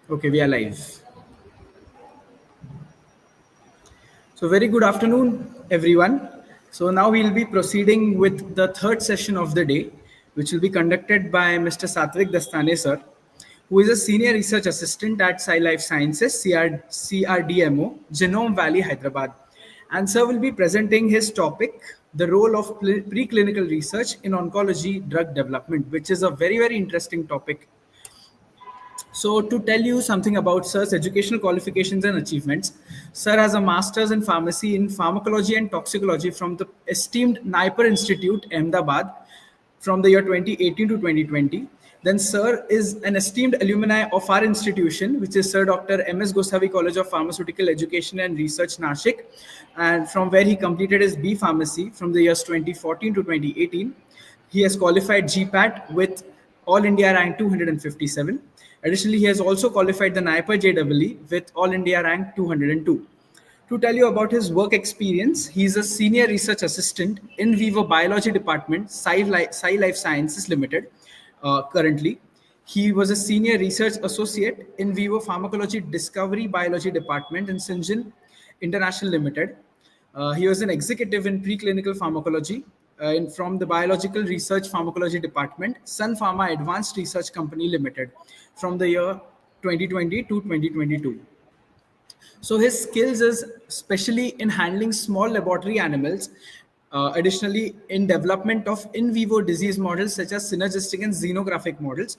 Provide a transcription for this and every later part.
Okay, we are live. So, very good afternoon, everyone. So, now we'll be proceeding with the third session of the day, which will be conducted by Mr. Satwik Dastane, sir, who is a senior research assistant at Sci Life Sciences, CRDMO, Genome Valley, Hyderabad. And sir will be presenting his topic, the role of preclinical research in oncology drug development, which is a very, very interesting topic. So, to tell you something about Sir's educational qualifications and achievements, Sir has a master's in pharmacy in pharmacology and toxicology from the esteemed Naipur Institute, Ahmedabad, from the year 2018 to 2020. Then, Sir is an esteemed alumni of our institution, which is Sir Dr. M.S. Gosavi College of Pharmaceutical Education and Research, Nashik, and from where he completed his B Pharmacy from the years 2014 to 2018. He has qualified GPAT with All India rank 257. Additionally, he has also qualified the NIPER JEE with All India rank 202. To tell you about his work experience, he is a senior research assistant in-vivo biology department, Sci Life Sciences Limited, currently. He was a senior research associate in-vivo pharmacology discovery biology department in Syngene International Limited. He was an executive in preclinical pharmacology from the Biological Research Pharmacology Department, Sun Pharma Advanced Research Company Limited, from the year 2020 to 2022. So his skills is especially in handling small laboratory animals, additionally in development of in vivo disease models such as synergistic and xenographic models,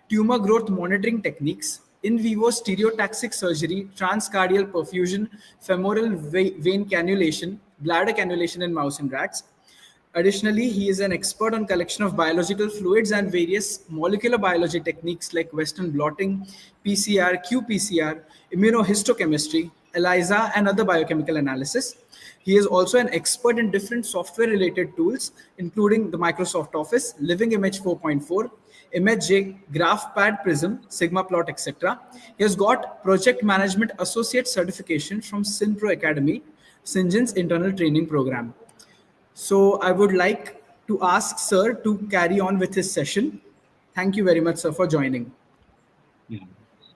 tumor growth monitoring techniques, in vivo stereotaxic surgery, transcardial perfusion, femoral vein cannulation, bladder cannulation in mouse and rats. Additionally, he is an expert on collection of biological fluids and various molecular biology techniques like Western blotting, PCR, qPCR, immunohistochemistry, ELISA, and other biochemical analysis. He is also an expert in different software-related tools, including the Microsoft Office, Living Image 4.4, ImageJ, GraphPad, Prism, SigmaPlot, etc. He has got Project Management Associate certification from SynPro Academy, Syngene's internal training program. So I would like to ask Sir to carry on with his session. Thank you very much, Sir, for joining. Yeah.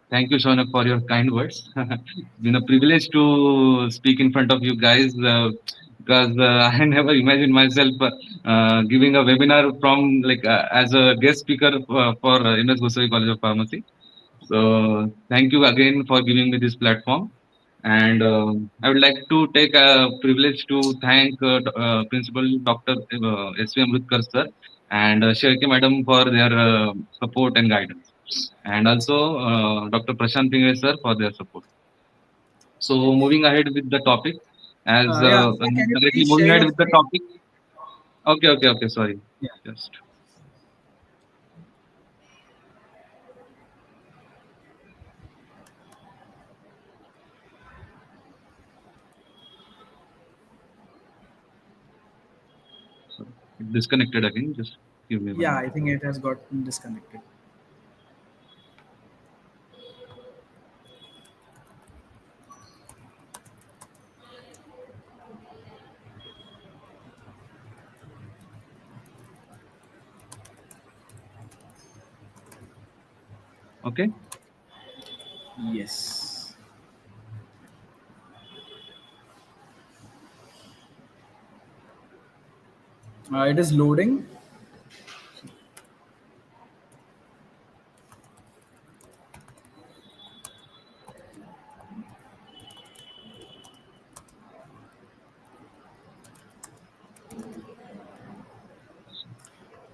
Thank you, Shaunak, for your kind words. It's been a privilege to speak in front of you guys because I never imagined myself giving a webinar from as a guest speaker for MS Gosai College of Pharmacy. So thank you again for giving me this platform. And I would like to take a privilege to thank Principal Dr. S.V. Amritkar sir and Sherke Madam for their support and guidance, and also Dr. Prashant Pingre sir for their support. So moving ahead with the topic, as Yeah, Sir, I'm can you directly please moving share ahead your with the screen? topic. Okay. Sorry, Yeah. just sorry. It disconnected again. Just give me one Yeah, minute. I think it has gotten disconnected. Okay. Yes. It is loading.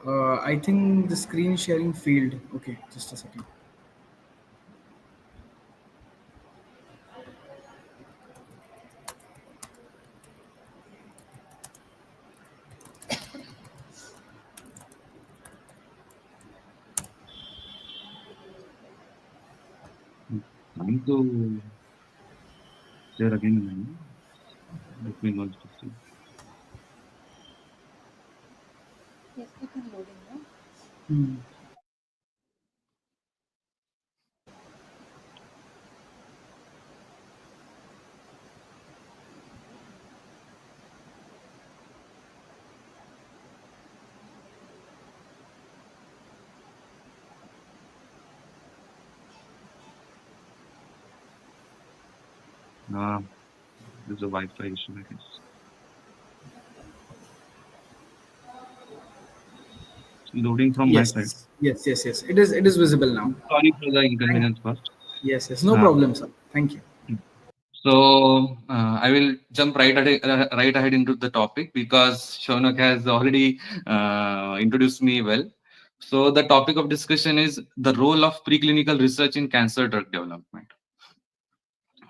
I think the screen sharing failed. Okay, just a second. Trying to share again. Let me know to see. Yes, it is loading now. Hmm. Uh, there's a Wi-Fi issue, I guess. It's loading from my side. Yes, yes, yes, yes. It is visible now. Sorry for the Thank inconvenience first. Yes, yes. No Uh, problem, sir. Thank you. I will jump right ahead into the topic because Shaunak has already introduced me well. So the topic of discussion is the role of preclinical research in cancer drug development.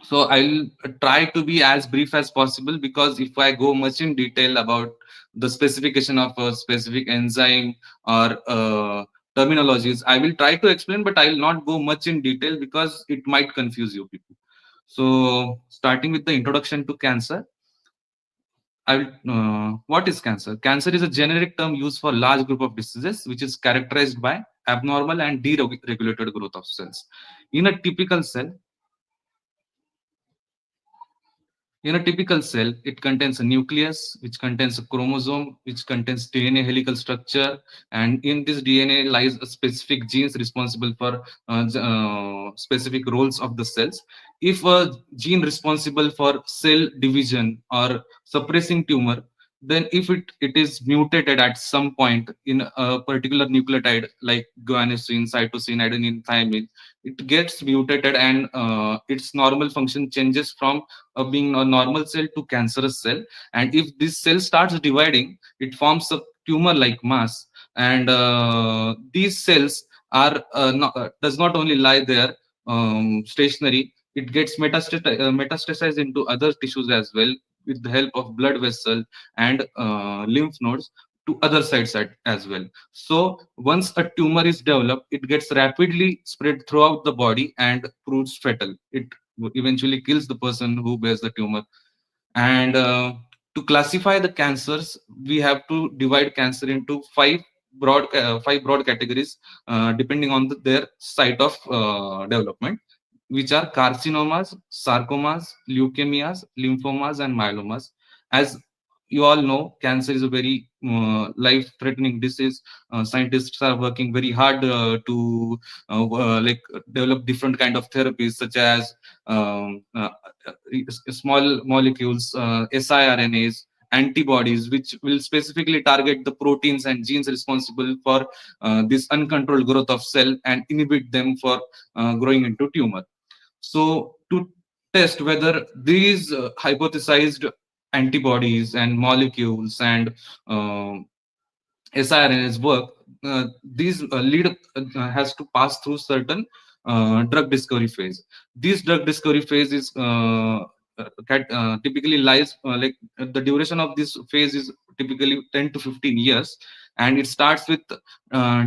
So I'll try to be as brief as possible because if I go much in detail about the specification of a specific enzyme or terminologies, I will try to explain, but I will not go much in detail because it might confuse you people. So starting with the introduction to cancer, what is cancer? Cancer is a generic term used for large group of diseases, which is characterized by abnormal and deregulated growth of cells. In a typical cell, In a typical cell, it contains a nucleus, which contains a chromosome, which contains DNA helical structure, and in this DNA lies a specific genes responsible for specific roles of the cells. If a gene responsible for cell division or suppressing tumor, then if it is mutated at some point in a particular nucleotide like guanosine, cytosine, adenine, thymine, it gets mutated and its normal function changes from being a normal cell to cancerous cell. And if this cell starts dividing, it forms a tumor like mass. And these cells are does not only lie there stationary, it gets metastasized into other tissues as well with the help of blood vessel and lymph nodes to other sites as well. So once a tumor is developed, it gets rapidly spread throughout the body and proves fatal. It eventually kills the person who bears the tumor. And to classify the cancers, we have to divide cancer into five broad categories depending on their site of development, which are carcinomas, sarcomas, leukemias, lymphomas, and myelomas. As you all know, cancer is a very life-threatening disease. Scientists are working very hard to develop different kind of therapies, such as small molecules, siRNAs, antibodies, which will specifically target the proteins and genes responsible for this uncontrolled growth of cell and inhibit them for growing into tumor. So to test whether these hypothesized antibodies and molecules and siRNAs work, these lead has to pass through certain drug discovery phase. This drug discovery phase is typically lies the duration of this phase is typically 10 to 15 years, and it starts with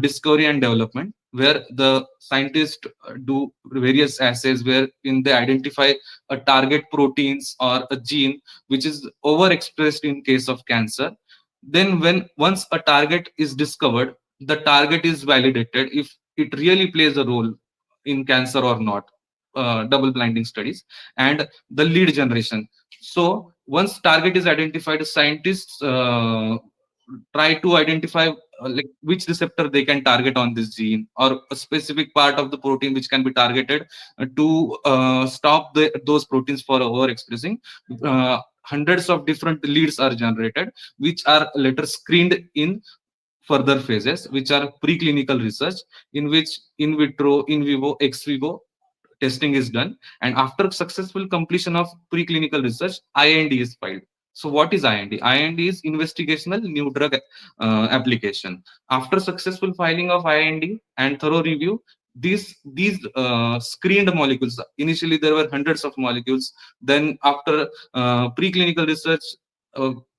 discovery and development, where the scientists do various assays wherein they identify a target proteins or a gene which is overexpressed in case of cancer. Then when once a target is discovered, the target is validated if it really plays a role in cancer or not, double blinding studies, and the lead generation. So once target is identified, scientists try to identify like which receptor they can target on this gene or a specific part of the protein which can be targeted to stop those proteins for overexpressing. Hundreds of different leads are generated, which are later screened in further phases, which are preclinical research, in which in vitro, in vivo, ex vivo testing is done. And after successful completion of preclinical research, IND is filed. So what is IND? IND is investigational new drug application. After successful filing of IND and thorough review, these screened molecules, initially there were hundreds of molecules. Then after preclinical research,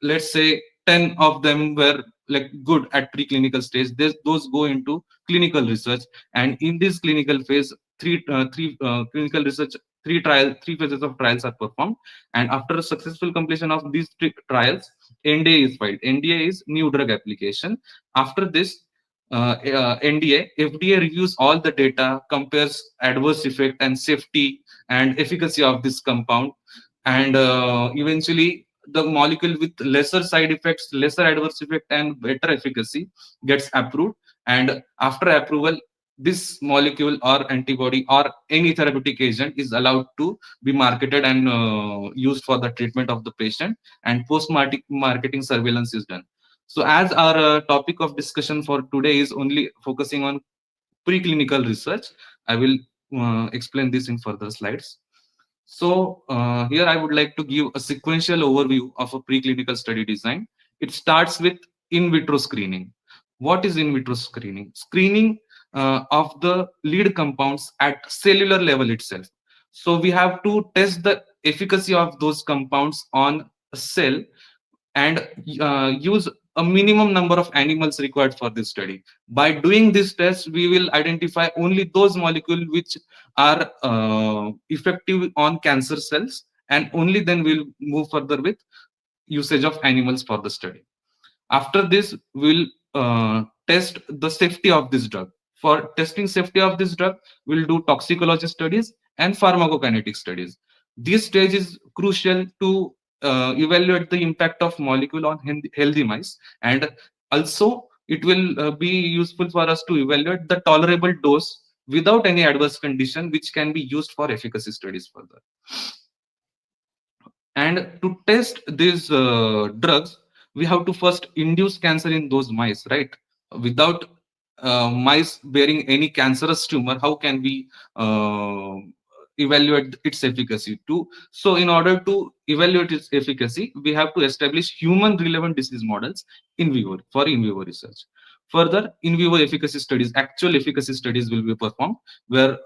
let's say 10 of them were like good at preclinical stage. Those go into clinical research, and in this clinical phase, three clinical research, three phases of trials are performed. And after successful completion of these trials, NDA is filed. NDA is new drug application. After this NDA, FDA reviews all the data, compares adverse effect and safety and efficacy of this compound, and eventually the molecule with lesser side effects, lesser adverse effect, and better efficacy gets approved. And after approval, this molecule or antibody or any therapeutic agent is allowed to be marketed and used for the treatment of the patient, and post-marketing surveillance is done. So as our topic of discussion for today is only focusing on preclinical research, I will explain this in further slides. So here I would like to give a sequential overview of a preclinical study design. It starts with in vitro screening. What is in vitro screening? Screening of the lead compounds at cellular level itself. So we have to test the efficacy of those compounds on a cell and use a minimum number of animals required for this study. By doing this test, we will identify only those molecules which are effective on cancer cells, and only then we'll move further with usage of animals for the study. After this, we'll test the safety of this drug. For testing safety of this drug, we'll do toxicology studies and pharmacokinetic studies. This stage is crucial to evaluate the impact of molecule on healthy mice, and also it will be useful for us to evaluate the tolerable dose without any adverse condition, which can be used for efficacy studies further. And to test these drugs, we have to first induce cancer in those mice, right? Without mice bearing any cancerous tumor, how can we evaluate its efficacy too? So in order to evaluate its efficacy, we have to establish human relevant disease models in vivo for in vivo research. Further, in vivo efficacy studies, actual efficacy studies will be performed, where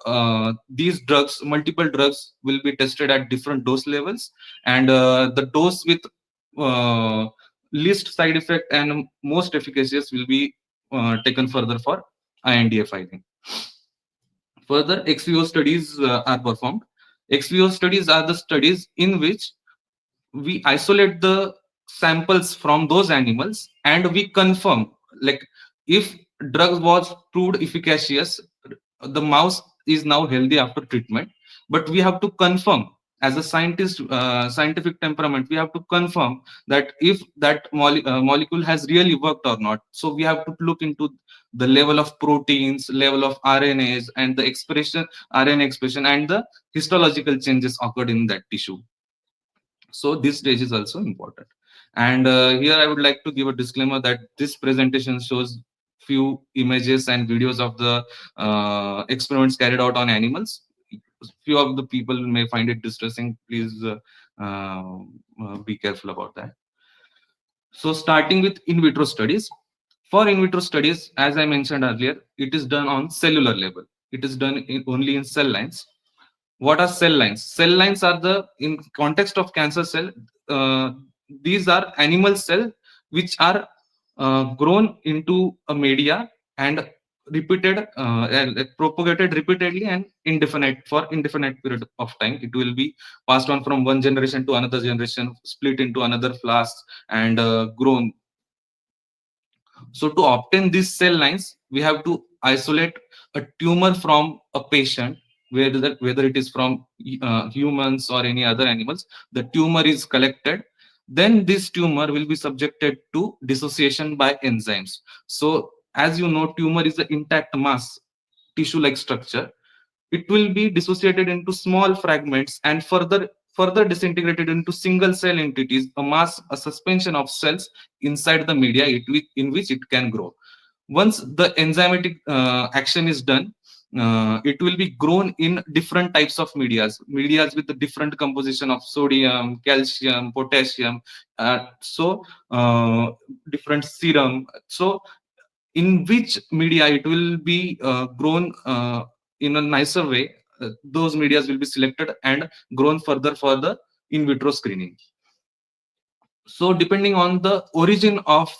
these drugs, multiple drugs, will be tested at different dose levels, and the dose with least side effect and most efficacious will be taken further for INDA filing. Further, ex-vivo studies are performed. Ex-vivo studies are the studies in which we isolate the samples from those animals and we confirm, like, if drug was proved efficacious, the mouse is now healthy after treatment, but we have to confirm, as a scientist, scientific temperament, we have to confirm that if that molecule has really worked or not. So we have to look into the level of proteins, level of RNAs, and the expression, RNA expression, and the histological changes occurred in that tissue. So this stage is also important. And here I would like to give a disclaimer that this presentation shows few images and videos of the experiments carried out on animals. Few of the people may find it distressing. Please be careful about that. So starting with in vitro studies. For in vitro studies, as I mentioned earlier, it is done on cellular level. It is done only in cell lines. What are cell lines? Cell lines are the, in context of cancer cell, these are animal cells which are grown into a media and repeated, propagated repeatedly and indefinite, for indefinite period of time. It will be passed on from one generation to another generation, split into another class, and grown. So to obtain these cell lines, we have to isolate a tumor from a patient, whether it is from humans or any other animals. The tumor is collected. Then this tumor will be subjected to dissociation by enzymes. So as you know, tumor is an intact mass, tissue-like structure. It will be dissociated into small fragments and further disintegrated into single cell entities, a mass, a suspension of cells inside the media in which it can grow. Once the enzymatic action is done, it will be grown in different types of medias with the different composition of sodium, calcium, potassium, different serum. So in which media it will be grown in a nicer way, those media will be selected and grown further for the in vitro screening. So depending on the origin of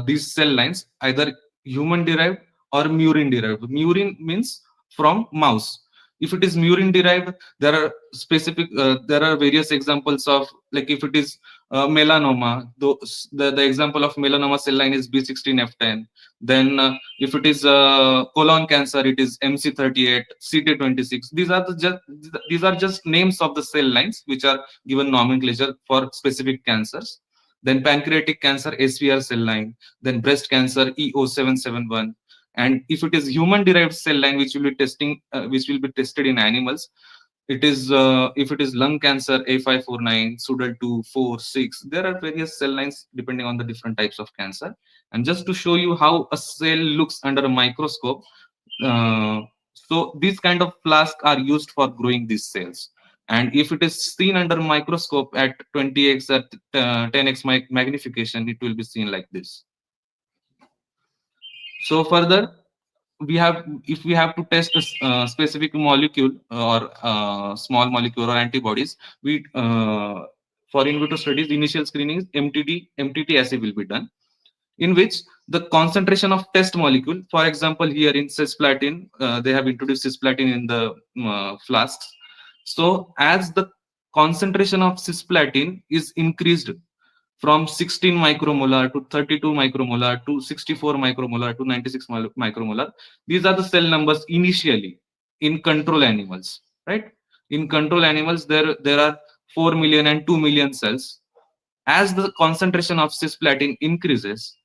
these cell lines, either human derived or murine derived. Murine means from mouse. If it is murine derived, there are there are various examples of, like, if it is melanoma, the example of melanoma cell line is B16F10. Then if it is colon cancer, it is MC38, CT26. These are just names of the cell lines which are given nomenclature for specific cancers. Then pancreatic cancer, SVR cell line. Then breast cancer, EO771. And if it is human derived cell line which will be tested in animals, it is if it is lung cancer A549, Sudal 2, 4, 6, there are various cell lines depending on the different types of cancer. And just to show you how a cell looks under a microscope, so these kind of flasks are used for growing these cells. And if it is seen under microscope at 20x or 10x magnification, it will be seen like this. So further, we have, if we have to test a specific molecule or small molecule or antibodies, we for in vitro studies, initial screening is MTT assay will be done, in which the concentration of test molecule, for example, here in cisplatin, they have introduced cisplatin in the flasks. So as the concentration of cisplatin is increased from 16 micromolar to 32 micromolar to 64 micromolar to 96 micromolar, these are the cell numbers initially in control animals, right? In control animals, there are 4 million and 2 million cells. As the concentration of cisplatin increases,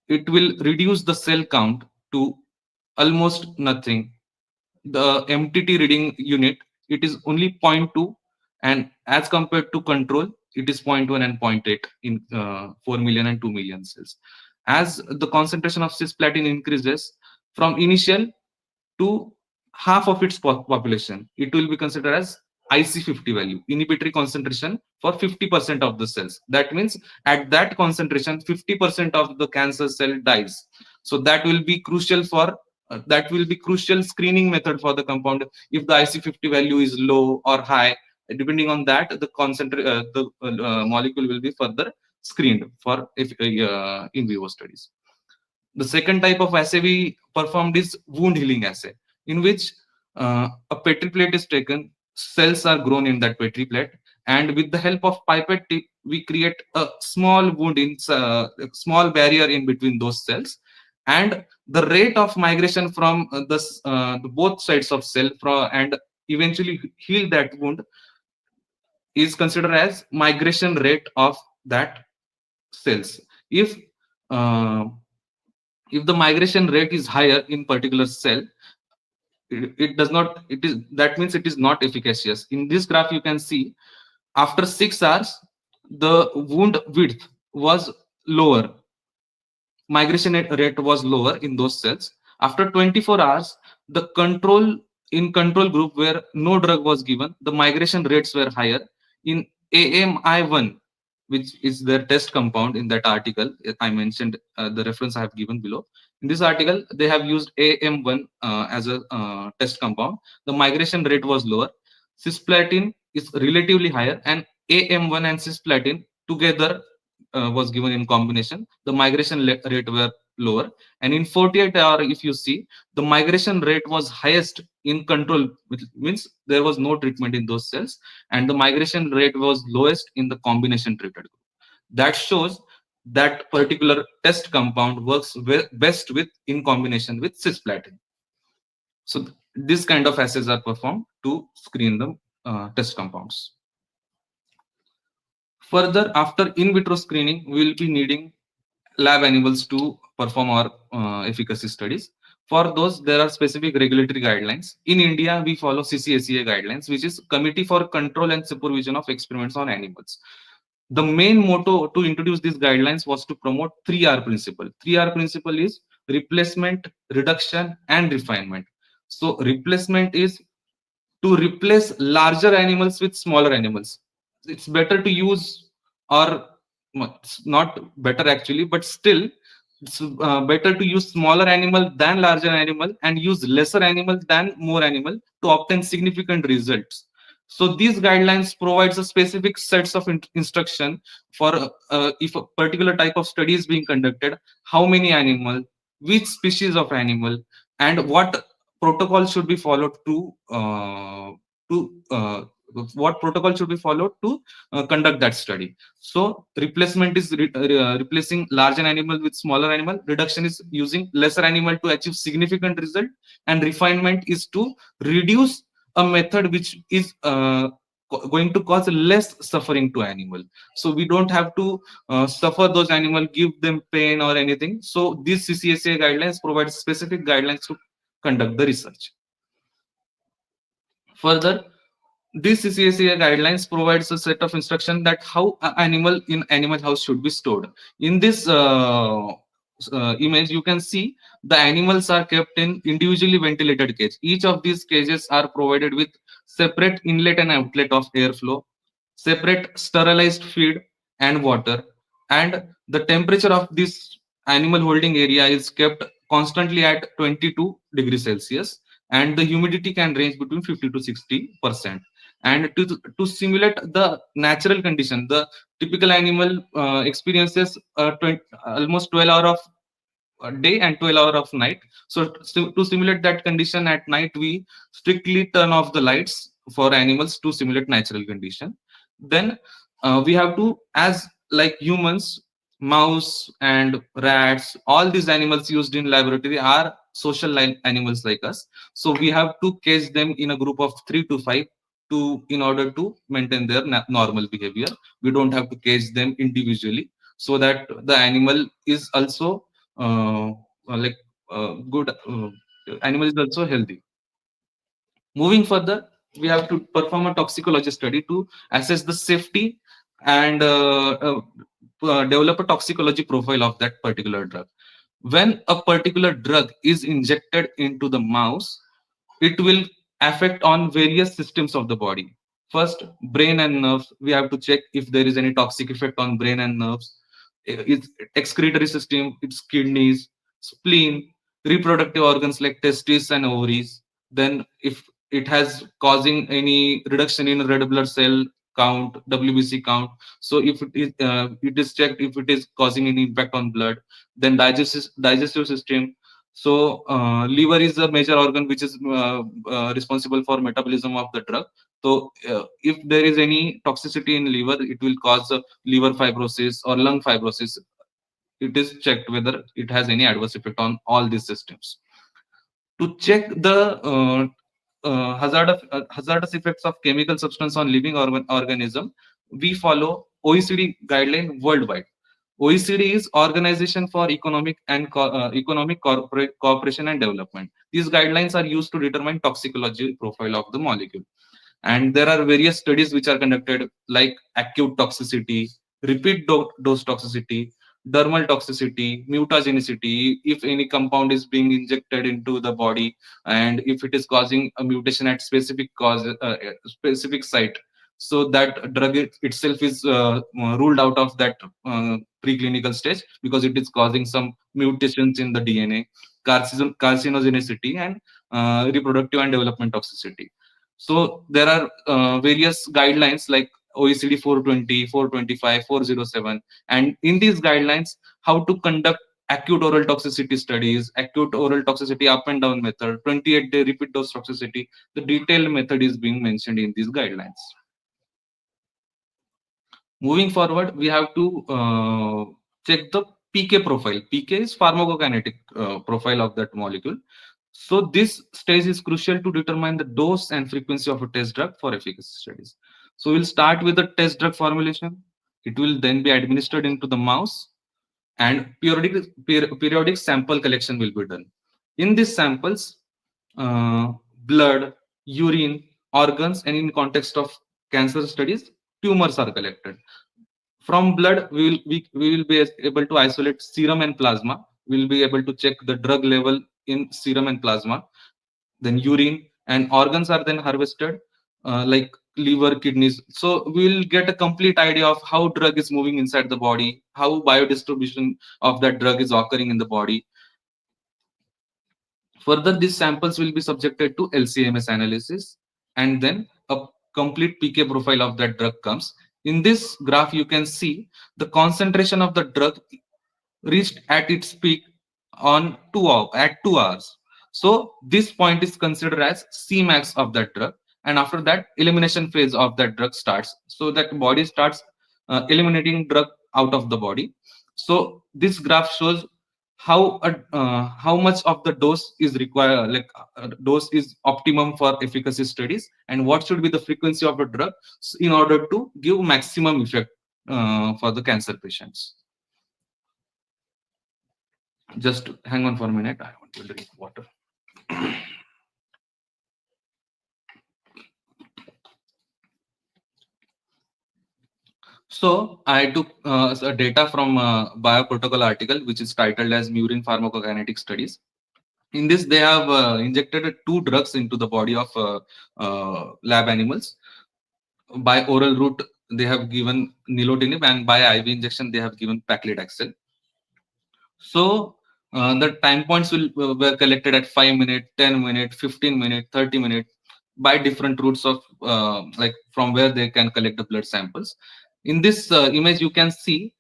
it will reduce the cell count to almost nothing. The MTT reading unit, it is only 0.2, and as compared to control, it is 0.1 and 0.8 in 4 million and 2 million cells. As the concentration of cisplatin increases from initial to half of its population, it will be considered as IC50 value, inhibitory concentration for 50% of the cells. That means at that concentration, 50% of the cancer cell dies. So that will be crucial for that will be crucial screening method for the compound. If the IC50 value is low or high, depending on that, the molecule will be further screened for in vivo studies. The second type of assay we performed is wound healing assay, in which a petri plate is taken, cells are grown in that petri plate, and with the help of pipette tip, we create a small wound in a small barrier in between those cells, and the rate of migration from the both sides of cell and eventually heal that wound is considered as migration rate of that cells. Uh, if the migration rate is higher in particular cell, it does not, it is, that means it is not efficacious. In this graph you can see after 6 hours the wound width was lower, migration rate was lower in those cells. After 24 hours, the control group where no drug was given, the migration rates were higher. In AMI1, which is their test compound in that article, I mentioned the reference I have given below. In this article, they have used AM1 as a test compound. The migration rate was lower. Cisplatin is relatively higher, and AM1 and cisplatin together was given in combination. The migration rate were lower, and in 48 hours, if you see, the migration rate was highest in control, which means there was no treatment in those cells, and the migration rate was lowest in the combination treated group. That shows that particular test compound works best with in combination with cisplatin. So this kind of assays are performed to screen the test compounds. Further, after in vitro screening, we will be needing lab animals to perform our efficacy studies. For those, there are specific regulatory guidelines. In India, we follow CCSEA guidelines, which is Committee for Control and Supervision of Experiments on Animals. The main motto to introduce these guidelines was to promote 3R principle. 3R principle is replacement, reduction, and refinement. So replacement is to replace larger animals with smaller animals. It's better to use, or it's not better actually, but still it's better to use smaller animal than larger animal and use lesser animal than more animal to obtain significant results. So these guidelines provides a specific sets of instruction for if a particular type of study is being conducted, how many animal, which species of animal, and what protocol should be followed to what protocol should be followed to conduct that study. So replacement is replacing larger animal with smaller animal. Reduction is using lesser animal to achieve significant result, and refinement is to reduce a method which is going to cause less suffering to animal. So we don't have to suffer those animal, give them pain or anything. So these CCSA guidelines provide specific guidelines to conduct the research. Further, this CCSA guidelines provides a set of instruction that how animal in animal house should be stored. In this image, you can see the animals are kept in individually ventilated cage. Each of these cages are provided with separate inlet and outlet of airflow, separate sterilized feed and water, and the temperature of this animal holding area is kept constantly at 22 degrees Celsius, and the humidity can range between 50 to 60%. And to simulate the natural condition, the typical animal experiences 20, almost 12 hours of day and 12 hours of night. So to simulate that condition at night, we strictly turn off the lights for animals to simulate natural condition. Then we have to, as like humans, mouse and rats, all these animals used in laboratory are social animals like us. So we have to cage them in a group of 3 to 5 to in order to maintain their normal behavior. We don't have to cage them individually, so that the animal is also like good animal is also healthy. Moving further, we have to perform a toxicology study to assess the safety and develop a toxicology profile of that particular drug. When a particular drug is injected into the mouse, it will affect on various systems of the body. First, brain and nerves. We have to check if there is any toxic effect on brain and nerves. Its excretory system, its kidneys, spleen, reproductive organs like testes and ovaries. Then, if it has causing any reduction in red blood cell count, WBC count. So, if it is checked if it is causing any impact on blood. Then digestive system. So, liver is a major organ which is responsible for metabolism of the drug. So, if there is any toxicity in liver, it will cause liver fibrosis or lung fibrosis. It is checked whether it has any adverse effect on all these systems. To check the hazardous effects of chemical substance on living organism, we follow OECD guideline worldwide. OECD is Organization for Economic Cooperation and Development. These guidelines are used to determine toxicology profile of the molecule. And there are various studies which are conducted, like acute toxicity, repeat dose toxicity, dermal toxicity, mutagenicity, if any compound is being injected into the body and if it is causing a mutation at specific site, so that drug itself is ruled out of that preclinical stage because it is causing some mutations in the DNA, carcinogenicity, and reproductive and development toxicity. So there are various guidelines like OECD 420, 425, 407, and in these guidelines, how to conduct acute oral toxicity studies, acute oral toxicity up and down method, 28-day repeat dose toxicity. The detailed method is being mentioned in these guidelines. Moving forward, we have to check the PK profile. PK is pharmacokinetic profile of that molecule. So this stage is crucial to determine the dose and frequency of a test drug for efficacy studies. So we'll start with the test drug formulation. It will then be administered into the mouse, and periodic sample collection will be done. In these samples, blood, urine, organs, and in context of cancer studies, tumors are collected. From blood, we will be able to isolate serum and plasma. We will be able to check the drug level in serum and plasma. Then urine and organs are then harvested, like liver, kidneys. So we will get a complete idea of how drug is moving inside the body, how biodistribution of that drug is occurring in the body. Further, these samples will be subjected to LCMS analysis, and then a complete PK profile of that drug comes. In this graph, you can see the concentration of the drug reached at its peak on 2 hours. So this point is considered as Cmax of that drug, and after that, elimination phase of that drug starts. So that body starts eliminating drug out of the body. So this graph shows how much of the dose is required, like dose is optimum for efficacy studies, and what should be the frequency of the drug in order to give maximum effect for the cancer patients. Just hang on for a minute, I want to drink water. So I took a data from a bioprotocol article which is titled as Murine Pharmacokinetic Studies. In this, they have injected two drugs into the body of lab animals. By oral route, they have given nilotinib, and by IV injection, they have given paclitaxel. So the time points were collected at 5 minutes, 10 minutes, 15 minutes, 30 minutes by different routes of like from where they can collect the blood samples. In this image, you can see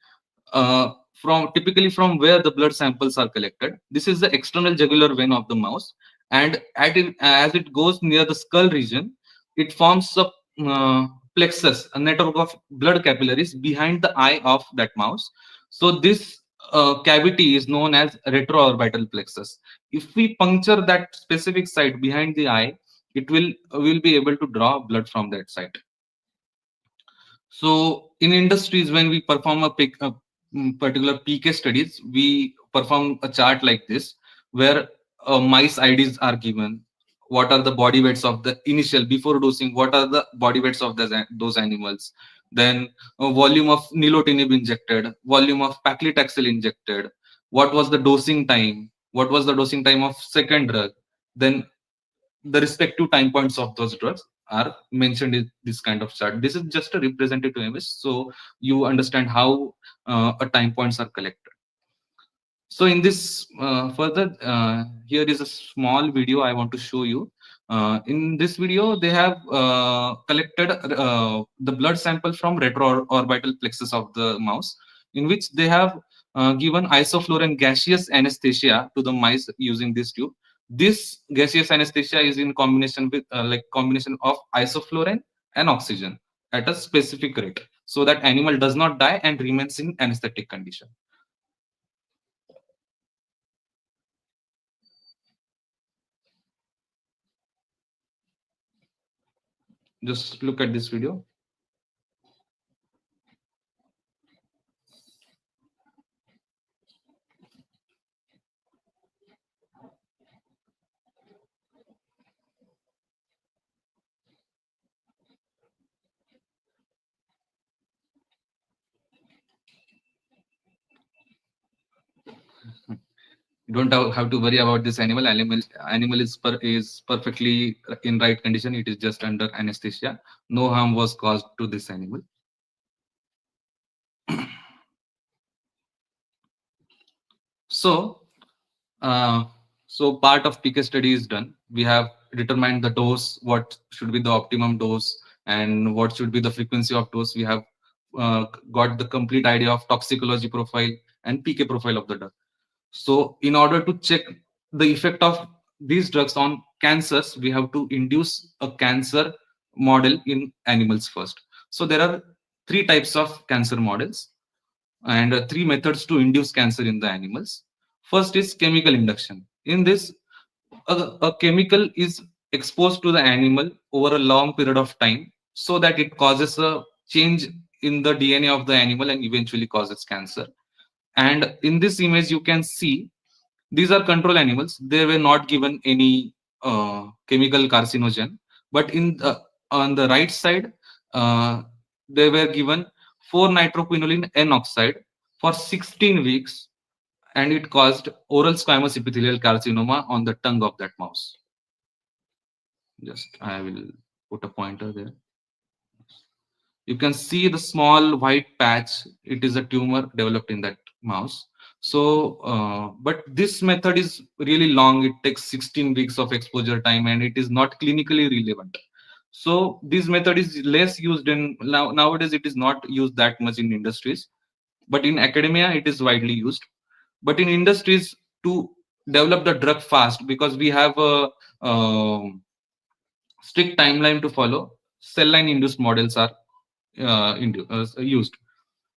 from typically from where the blood samples are collected. This is the external jugular vein of the mouse, and as it goes near the skull region, it forms a plexus, a network of blood capillaries behind the eye of that mouse. So this cavity is known as retroorbital plexus. If we puncture that specific site behind the eye, it will be able to draw blood from that site. So in industries, when we perform a particular PK studies, we perform a chart like this, where mice IDs are given. What are the body weights of the initial before dosing? What are the body weights of those animals? Then volume of nilotinib injected, volume of paclitaxel injected. What was the dosing time? What was the dosing time of second drug? Then the respective time points of those drugs are mentioned in this kind of chart. This is just a representative image, so you understand how a time points are collected. So in this here is a small video I want to show you. In this video, they have collected the blood sample from retroorbital plexus of the mouse, in which they have given isoflurane gaseous anesthesia to the mice using this tube. This gaseous anesthesia is in combination with like combination of isoflurane and oxygen at a specific rate, so that animal does not die and remains in anesthetic condition. Just look at this video. You don't have to worry about this animal. Animal is perfectly in right condition. It is just under anesthesia. No harm was caused to this animal. So, so part of PK study is done. We have determined the dose, what should be the optimum dose, and what should be the frequency of dose. We have got the complete idea of toxicology profile and PK profile of the drug. So in order to check the effect of these drugs on cancers, we have to induce a cancer model in animals first. So there are three types of cancer models and three methods to induce cancer in the animals. First is chemical induction. In this, a chemical is exposed to the animal over a long period of time so that it causes a change in the DNA of the animal and eventually causes cancer. And in this image, you can see these are control animals. They were not given any chemical carcinogen, but on the right side, they were given 4-nitroquinoline N oxide for 16 weeks, and it caused oral squamous epithelial carcinoma on the tongue of that mouse. Just I will put a pointer there. You can see the small white patch. It is a tumor developed in that mouse. So, but this method is really long. It takes 16 weeks of exposure time, and it is not clinically relevant. So this method is less used in nowadays. It is not used that much in industries, but in academia it is widely used. But in industries, to develop the drug fast, because we have a strict timeline to follow, cell line induced models are used.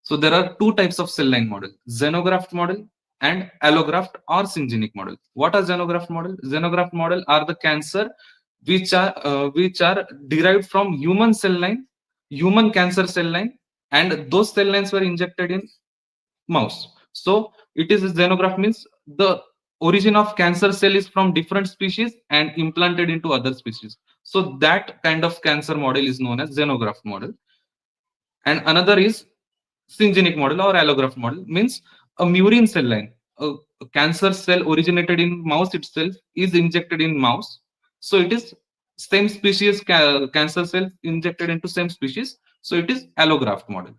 So there are two types of cell line model: Xenograft model and allograft or syngeneic model. What are xenograft model? Xenograft model are the cancer which are derived from human cell line, human cancer cell line, and those cell lines were injected in mouse. So it is a xenograft means the origin of cancer cell is from different species and implanted into other species. So that kind of cancer model is known as xenograft model. And another is syngeneic model or allograft model, means a murine cell line. A cancer cell originated in mouse itself is injected in mouse. So it is same species cancer cell injected into same species. So it is allograft model.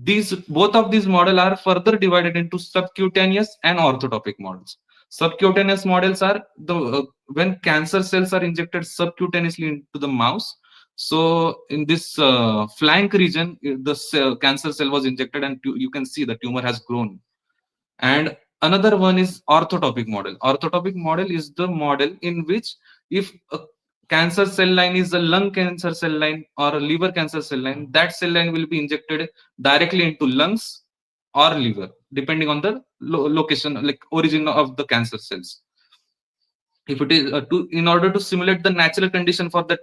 These both of these models are further divided into subcutaneous and orthotopic models. Subcutaneous models are the when cancer cells are injected subcutaneously into the mouse. So in this flank region, cancer cell was injected, and you can see the tumor has grown. And another one is orthotopic model. Orthotopic model is the model in which if a cancer cell line is a lung cancer cell line or a liver cancer cell line, that cell line will be injected directly into lungs or liver, depending on the location, like origin of the cancer cells. If it is in order to simulate the natural condition for that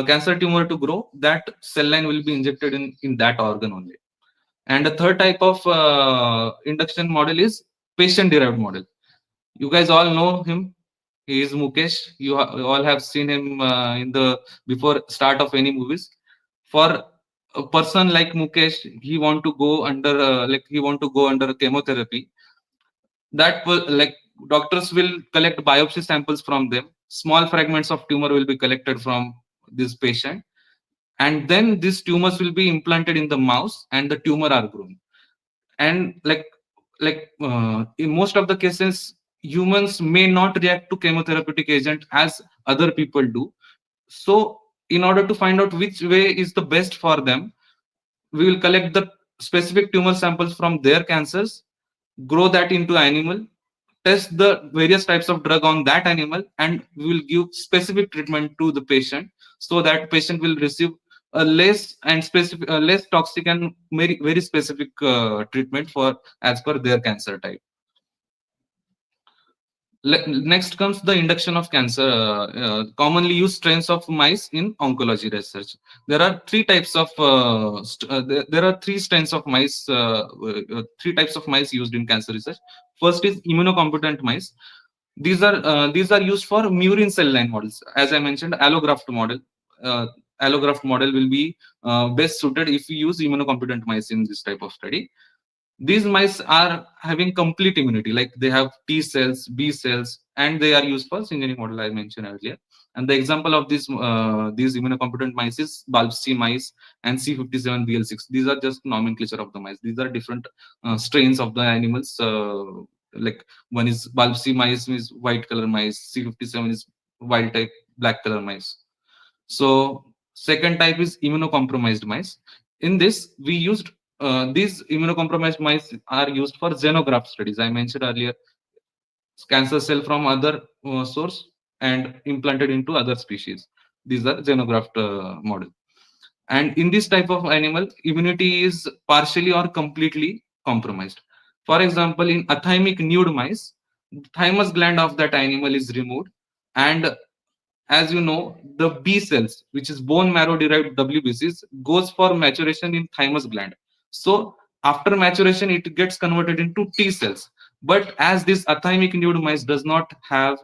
cancer tumor to grow, that cell line will be injected in that organ only. And the third type of induction model is patient-derived model. You guys all know him. He is Mukesh. You all have seen him in the before start of any movies. For a person like Mukesh, he want to go under chemotherapy. That will like doctors will collect biopsy samples from them. Small fragments of tumor will be collected from this patient, and then these tumors will be implanted in the mouse, and the tumor are grown. And in most of the cases, humans may not react to chemotherapeutic agent as other people do. So in order to find out which way is the best for them, we will collect the specific tumor samples from their cancers, grow that into animal, test the various types of drug on that animal, and we will give specific treatment to the patient, so that patient will receive a less toxic and very specific treatment for as per their cancer type. Next comes the induction of cancer, commonly used strains of mice in oncology research. There are three types of there are three strains of mice, three types of mice used in cancer research. First is immunocompetent mice. These are used for murine cell line models. As I mentioned, allograft model. Allograft model will be best suited if we use immunocompetent mice in this type of study. These mice are having complete immunity, like they have T cells, B cells, and they are used for syngeneic model I mentioned earlier. And the example of these immunocompetent mice is bulb C mice and C57BL6. These are just nomenclature of the mice. These are different strains of the animals. Like one is bulb C mice is white color mice, C57 is wild type black color mice. So second type is immunocompromised mice. In this, we used these immunocompromised mice are used for xenograft studies. I mentioned earlier, cancer cell from other source and implanted into other species. These are xenograft model. And in this type of animal, immunity is partially or completely compromised. For example, in athymic nude mice, thymus gland of that animal is removed, and as you know, the B cells, which is bone marrow derived WBCs, goes for maturation in thymus gland. So after maturation, it gets converted into T cells. But as this athymic nude mice does not have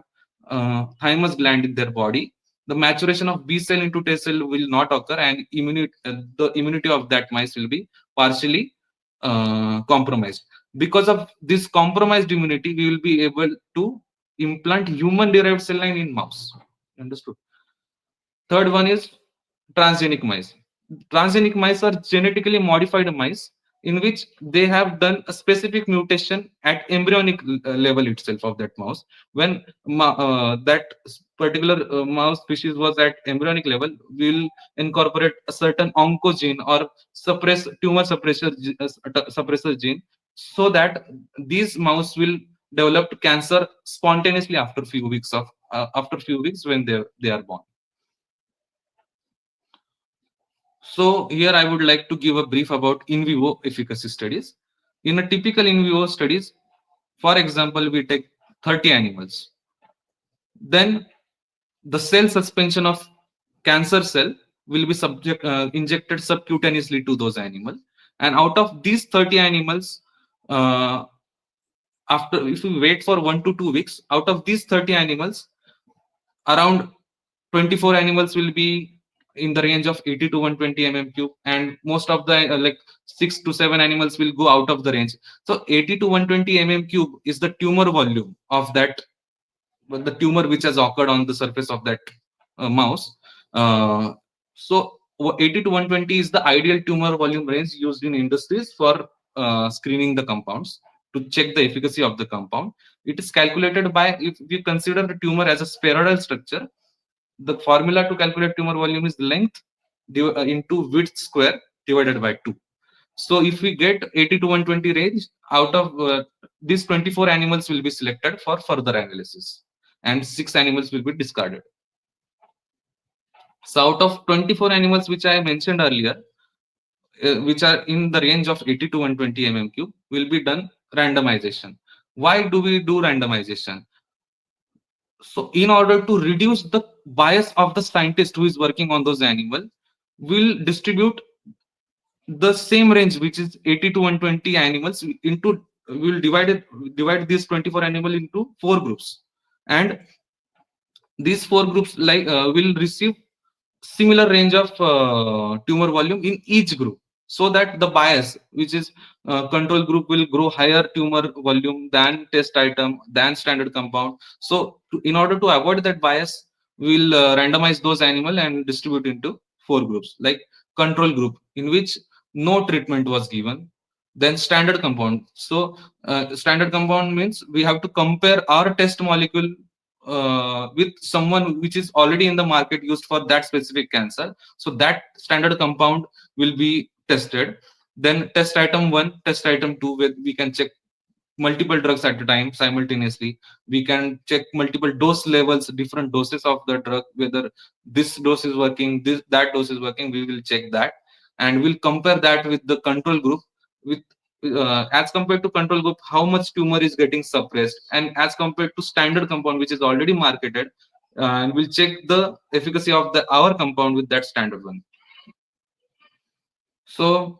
thymus gland in their body, the maturation of B cell into T cell will not occur, and the immunity of that mice will be partially compromised. Because of this compromised immunity, we will be able to implant human derived cell line in mouse. Understood. Third one is transgenic mice. Transgenic mice are genetically modified mice in which they have done a specific mutation at embryonic level itself of that mouse. When that particular mouse species was at embryonic level, we will incorporate a certain oncogene or suppressor gene, so that these mouse will develop cancer spontaneously after few weeks when they are born. So here I would like to give a brief about in vivo efficacy studies. In a typical in vivo studies, For example, we take 30 animals. Then the cell suspension of cancer cell will be injected subcutaneously to those animals. And out of these 30 animals, after if we wait for 1 to 2 weeks, out of these 30 animals, around 24 animals will be in the range of 80 to 120 mm cube, and most of the like 6 to 7 animals will go out of the range. So 80 to 120 mm cube is the tumor volume of that, the tumor which has occurred on the surface of that mouse. So 80 to 120 is the ideal tumor volume range used in industries for screening the compounds to check the efficacy of the compound. It is calculated by, if we consider the tumor as a spheroidal structure, the formula to calculate tumor volume is length into width square divided by 2. So if we get 80 to 120 range, out of these 24 animals will be selected for further analysis, and 6 animals will be discarded. So out of 24 animals which I mentioned earlier, which are in the range of 80 to 120 mm cube, will be done randomization. Why do we do randomization? So in order to reduce the bias of the scientist who is working on those animals, we'll distribute the same range, which is 80 to 120 animals, into, we'll divide these 24 animal into 4 groups, and these 4 groups will receive similar range of tumor volume in each group, so that the bias, which is control group, will grow higher tumor volume than test item, than standard compound. So in order to avoid that bias, we'll randomize those animal and distribute into 4 groups, like control group, in which no treatment was given. Then standard compound. So standard compound means we have to compare our test molecule with someone which is already in the market used for that specific cancer. So that standard compound will be tested. Then test item 1, test item 2, where we can check multiple drugs at a time simultaneously. We can check multiple dose levels, different doses of the drug, whether this dose is working, that dose is working. We will check that, and we'll compare that with the control group, with as compared to control group, how much tumor is getting suppressed, and as compared to standard compound which is already marketed, and we'll check the efficacy of our compound with that standard one. So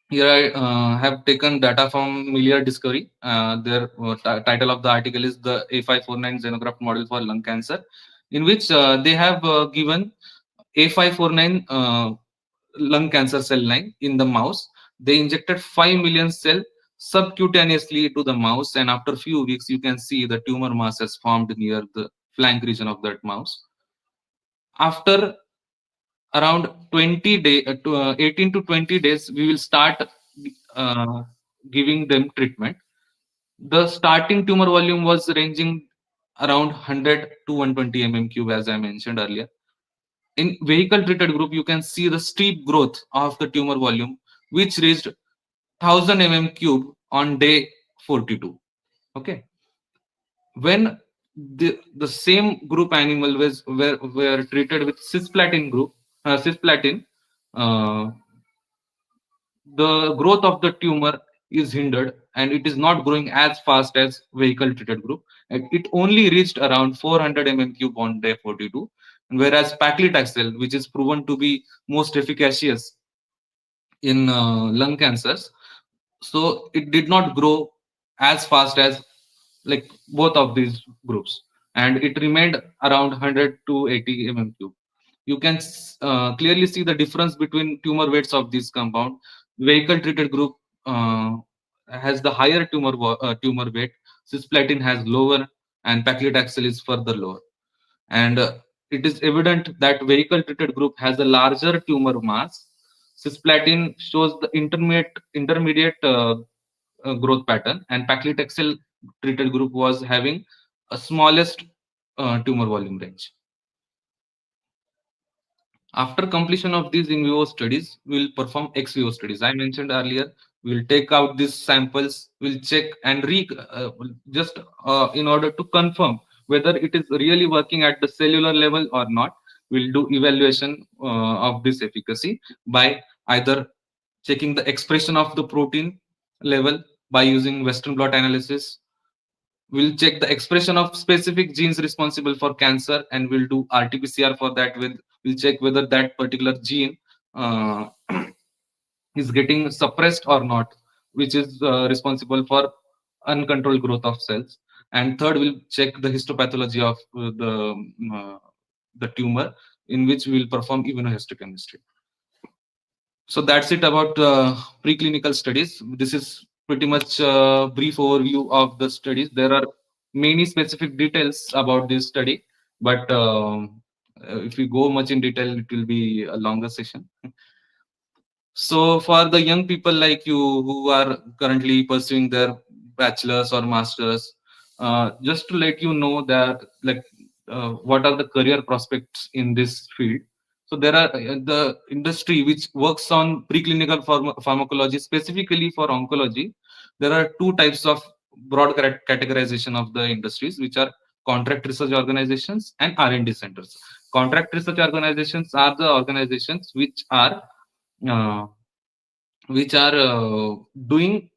here I have taken data from Miliar Discovery. Their title of the article is the A549 Xenograft model for lung cancer, in which they have given A549 lung cancer cell line in the mouse. They injected 5 million cell subcutaneously to the mouse, and after few weeks, you can see the tumor mass has formed near the flank region of that mouse. After around 18 to 20 days, we will start uh, giving them treatment. The starting tumor volume was ranging around 100 to 120 mm cube, as I mentioned earlier. In vehicle treated group, you can see the steep growth of the tumor volume, which reached 1000 mm cube on day 42. Okay, when the same group animal were treated with cisplatin group, cisplatin, uh, the growth of the tumor is hindered, and it is not growing as fast as vehicle treated group. And it only reached around 400 mm cube on day 42, whereas paclitaxel, which is proven to be most efficacious in lung cancers, so it did not grow as fast as like both of these groups, and it remained around 100 to 80 mm cube. You can clearly see the difference between tumor weights of this compound. Vehicle treated group has the higher tumor weight, cisplatin has lower, and paclitaxel is further lower. And it is evident that vehicle treated group has a larger tumor mass. Cisplatin shows the intermediate growth pattern, and paclitaxel treated group was having a smallest tumor volume range. After completion of these in vivo studies, we'll perform ex vivo studies. I mentioned earlier, we'll take out these samples, we'll check and just in order to confirm whether it is really working at the cellular level or not. We'll do evaluation of this efficacy by either checking the expression of the protein level, by using Western blot analysis. We'll check the expression of specific genes responsible for cancer, and we'll do RT-PCR for that. We'll check whether that particular gene uh, is getting suppressed or not, which is responsible for uncontrolled growth of cells. And third, we'll check the histopathology of the tumor, in which we will perform immunohistochemistry. So that's it about preclinical studies. This is pretty much a brief overview of the studies. There are many specific details about this study, but if we go much in detail, it will be a longer session. So for the young people like you who are currently pursuing their bachelor's or master's, just to let you know that like what are the career prospects in this field. So there are the industry which works on preclinical pharmacology, specifically for oncology. There are two types of broad categorization of the industries, which are contract research organizations and R&D centers. Contract research organizations are the organizations uh, which are doing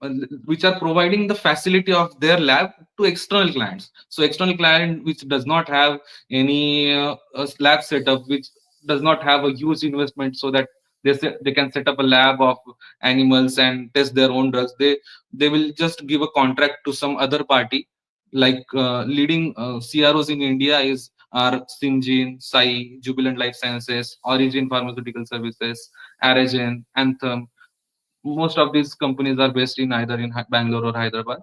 which are providing the facility of their lab to external clients. So external client which does not have any lab setup, which does not have a huge investment, so that they can set up a lab of animals and test their own drugs. They will just give a contract to some other party, like leading CROs in India is are Syngene, Sai, Jubilant Life Sciences, Origin Pharmaceutical Services, Aragen, Anthem. Most of these companies are based in either in Bangalore or Hyderabad,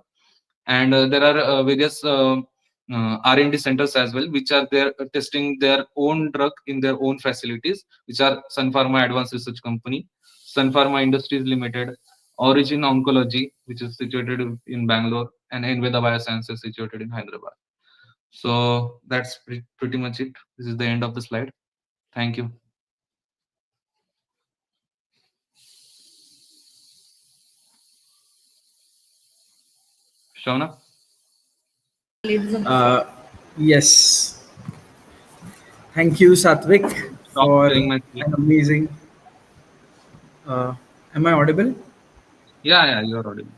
and there are various R&D centers as well, which are there testing their own drug in their own facilities, which are Sun Pharma Advanced Research Company, Sun Pharma Industries Limited, Origin Oncology, which is situated in Bangalore, and In-vivo Biosciences situated in Hyderabad. So that's pretty much it. This is the end of the slide. Thank you. Shauna? Yes. Thank you, Satwik, Stop for sharing my screen. an amazing. Am I audible? Yeah, you're audible.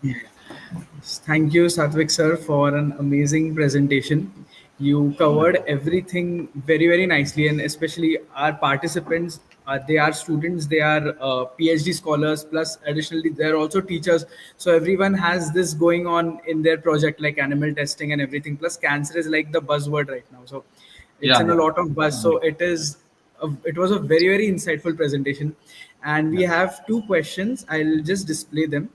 Thank you, Satwik sir, for an amazing presentation. You covered everything very, very nicely, and especially our participants. They are students, they are PhD scholars, plus additionally, they're also teachers. So everyone has this going on in their project, like animal testing and everything. Plus, cancer is like the buzzword right now. So it's Yeah, in a yeah. lot of buzz. So it was a very, very insightful presentation. And we Yeah. have two questions. I'll just display them.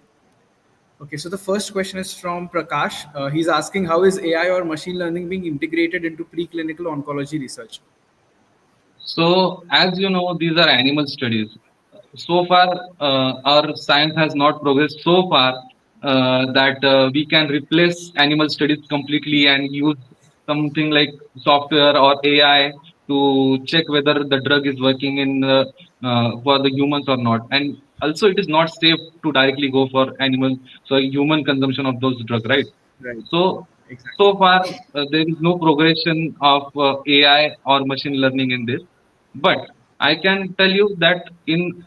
Okay, so the first question is from Prakash. He's asking, how is AI or machine learning being integrated into preclinical oncology research? So, as you know, these are animal studies. So far, our science has not progressed so far that we can replace animal studies completely and use something like software or AI to check whether the drug is working in for the humans or not. And also, it is not safe to directly go for animal, so human consumption of those drugs, right? Right. So, Exactly. so far, there is no progression of AI or machine learning in this. But I can tell you that in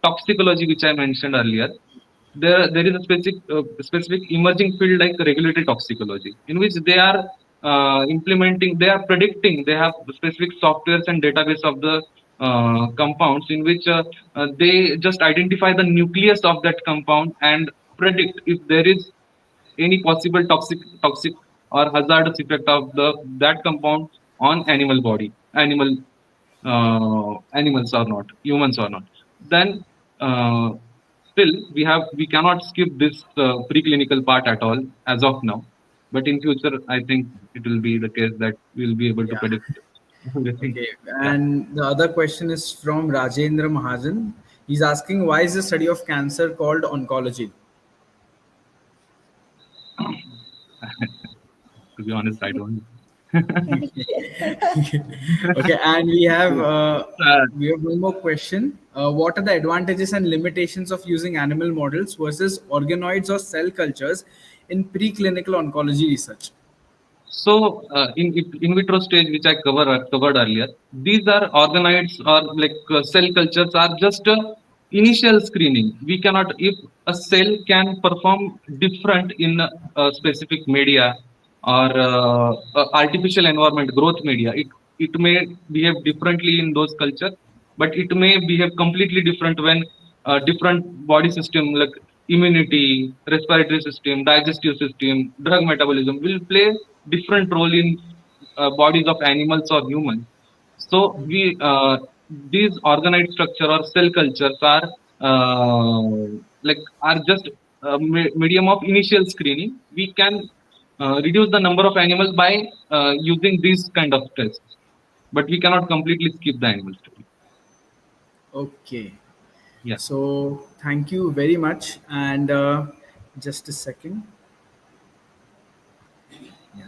toxicology, which I mentioned earlier, there is a specific emerging field like regulatory toxicology, in which they are implementing, they are predicting, they have specific softwares and database of the compounds, in which they just identify the nucleus of that compound and predict if there is any possible toxic or hazardous effect of the that compound on animal body, animals or not, humans or not. Then uh, still we cannot skip this preclinical part at all as of now. But in future, I think it will be the case that we'll be able to Yeah. predict everything. Okay. Yeah. And the other question is from Rajendra Mahajan. He's asking, why is the study of cancer called oncology? To be honest, I don't. Okay. And uh, we have one more question. What are the advantages and limitations of using animal models versus organoids or cell cultures in preclinical oncology research? So, in vitro stage, which I covered earlier, these are organoids or like cell cultures are just initial screening. We cannot, if a cell can perform different in a specific media or artificial environment growth media, it may behave differently in those culture, but it may behave completely different when different body system like immunity, respiratory system, digestive system, drug metabolism will play different role in bodies of animals or humans. So we these organized structure or cell cultures are are just medium of initial screening. We can reduce the number of animals by using these kind of tests, but we cannot completely skip the animal study. Okay. Yeah. So thank you very much. And just a second. Yeah.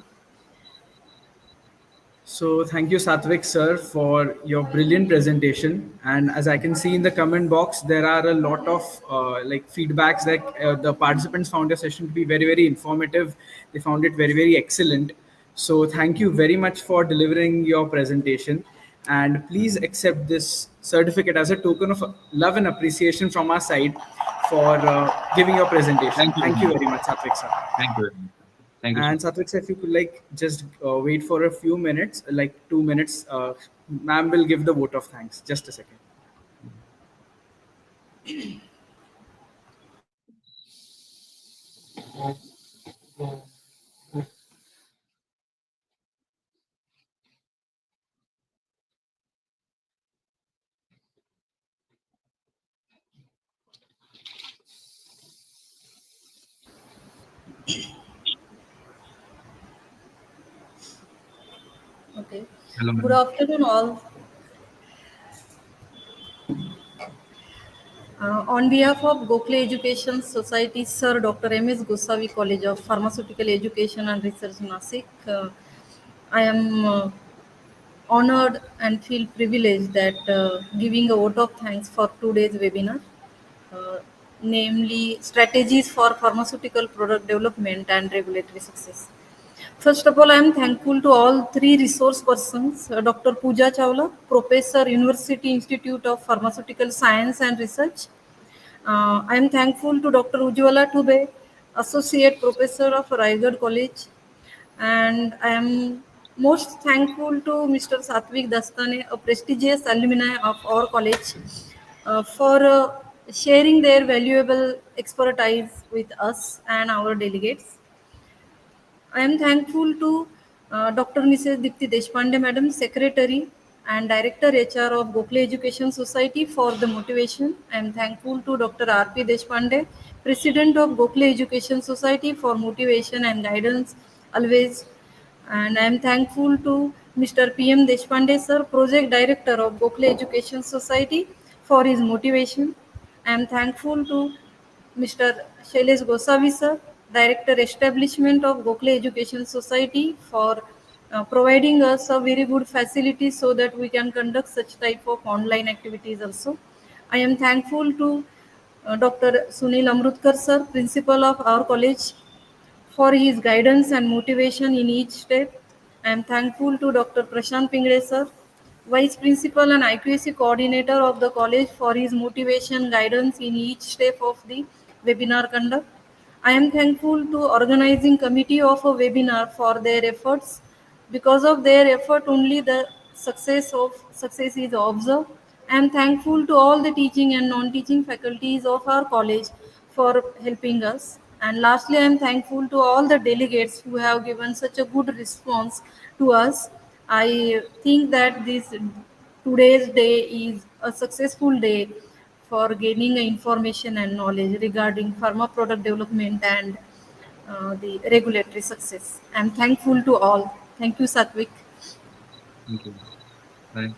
So thank you, Satwik sir, for your brilliant presentation. And as I can see in the comment box, there are a lot of feedbacks that the participants found your session to be very, very informative. They found it very, very excellent. So thank you very much for delivering your presentation. And please accept this certificate as a token of love and appreciation from our side for giving your presentation. Thank you Thank very you much. very much, Satwik sir. Thank you very much. Thank you so And much. Satwik, sir, if you could just wait for a few minutes, like 2 minutes, ma'am will give the vote of thanks. Just a second. Okay. Hello, Good madam. afternoon, all. On behalf of Gokhale Education Society, Sir Dr. M.S. Gosavi College of Pharmaceutical Education and Research, Nasik, I am honored and feel privileged that giving a vote of thanks for today's webinar, uh, namely Strategies for Pharmaceutical Product Development and Regulatory Success. First of all, I am thankful to all three resource persons, Dr. Pooja Chawla, Professor, University Institute of Pharmaceutical Science and Research. I am thankful to Dr. Ujwala Tube, Associate Professor of Raigad College, and I am most thankful to Mr. Satwik Dastane, a prestigious alumni of our college, for sharing their valuable expertise with us and our delegates. I am thankful to Dr. Mrs. Dipti Deshpande, Madam, Secretary and Director HR of Gokhale Education Society for the motivation. I am thankful to Dr. R.P. Deshpande, President of Gokhale Education Society for motivation and guidance always. And I am thankful to Mr. P.M. Deshpande, Sir, Project Director of Gokhale Education Society for his motivation. I am thankful to Mr. Shailesh Gosavi sir, Director Establishment of Gokhale Education Society for providing us a very good facility so that we can conduct such type of online activities also. I am thankful to Dr. Sunil Amrutkar sir, Principal of our college for his guidance and motivation in each step. I am thankful to Dr. Prashant Pingre sir, Vice Principal and IQAC Coordinator of the college for his motivation guidance in each step of the webinar conduct. I am thankful to organizing committee of a webinar for their efforts. Because of their effort only the success is observed. I am thankful to all the teaching and non-teaching faculties of our college for helping us. And lastly, I am thankful to all the delegates who have given such a good response to us. I think that this today's day is a successful day for gaining information and knowledge regarding pharma product development and the regulatory success. I'm thankful to all. Thank you, Satwik. Thank you. Bye.